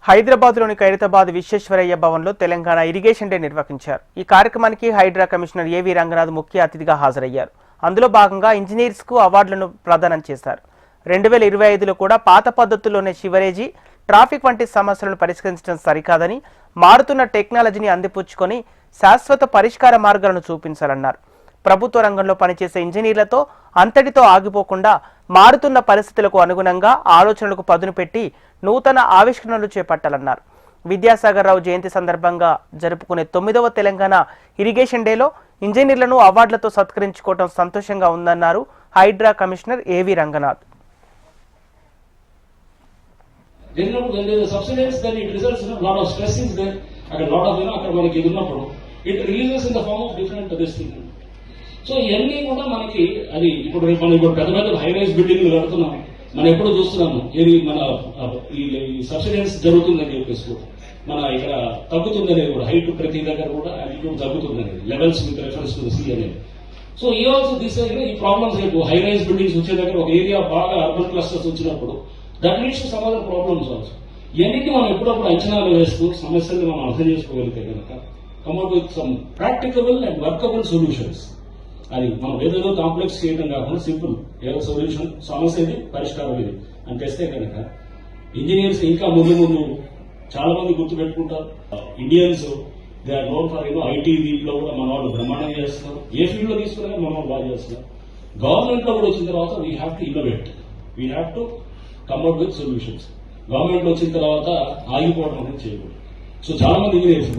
హైదరాబాద్లోని ఖైరతాబాద్ విశ్వేశ్వరయ్య భవన్లో Telangana irrigation day నిర్వహించారు. ఈ కార్యక్రమానికి హైడ్రా కమిషనర్ ఏవి రంగనాథ్ ముఖ్య అతిథిగా హాజరయ్యారు. అందులో భాగంగా ఇంజనీర్స్కు అవార్డులను ప్రదానం చేశారు. 2025లో కూడా పాత పద్ధతుల్లోనే శివరేజీ, ట్రాఫిక్ వంటి సమస్యలను పరిష్కరించడం సరికాదని, మారుతున్న టెక్నాలజీని అందిపుచ్చుకొని శాశ్వత పరిష్కార మార్గాలను చూపించాలన్నారు. ప్రభుత్వ రంగంలో పనిచేసే ఇంజనీర్లతో అంతటితో ఆగిపోకుండా మారుతున్న పరిస్థితులకు అనుగుణంగా ఆలోచనలకు పదును పెట్టి నూతన ఆవిష్కరణలు చేపట్టాలన్నారు. విద్యాసాగర్ రావు జయంతి సందర్భంగా జరుపుకునే 9వ తెలంగాణ ఇరిగేషన్ డేలో ఇంజనీర్లను అవార్డులతో సత్కరించుకోవడం సంతోషంగా ఉందన్నారు హైడ్రా కమిషనర్ ఏవి రంగనాథ్. సో ఇవన్నీ కూడా మనకి అది ఇప్పుడు మనం పెద్ద పెద్ద హై రైజ్ బిల్డింగ్లు కడుతున్నాం. మనం ఎప్పుడు చూస్తున్నాము ఏది మన ఈ సబ్సిడెన్స్ జరుగుతుందని చెప్పేసి మన ఇక్కడ తగ్గుతుందనేది కూడా హైట్ ప్రతి దగ్గర కూడా ఆల్టిట్యూడ్ తగ్గుతుందనేది levels with reference to sea అనేది. సో ఈ ఆల్సో దిస్ ఈ ప్రాబ్లమ్స్ రేపు హై రైజ్ బిల్డింగ్స్ వచ్చే దగ్గర ఒక ఏరియా బాగా అర్బన్ క్లస్టర్స్ వచ్చినప్పుడు that leads to some other problems also. ఇవన్నీ మనం ఎప్పుడప్పుడు అంచనాలు వేస్తూ సమస్యల్ని మనం అర్థం చేసుకోగలిగితే కనుక come up with some practicable and workable solutions. అది మనం ఏదేదో కాంప్లెక్స్ చేయడం కాకుండా సింపుల్ ఏదో సొల్యూషన్ సమస్య ఇది పరిష్కారం ఇది అని తెస్తే కనుక ఇంజనీర్స్ ఇంకా ముందు చాలా మంది గుర్తుపెట్టుకుంటారు. Indians they are known for IT దీంట్లో కూడా మన వాళ్ళు బ్రహ్మాండంగా చేస్తున్నారు. ఏ ఫీల్డ్ లో తీసుకున్నా మన వాళ్ళు బాగా చేస్తున్నారు. గవర్నమెంట్ లో కూడా వచ్చిన తర్వాత we have to innovate, we have to come up with solutions. Government లో వచ్చిన తర్వాత ఆగిపోవడం అనేది చేయకూడదు. సో చాలా మంది ఇంజనీర్స్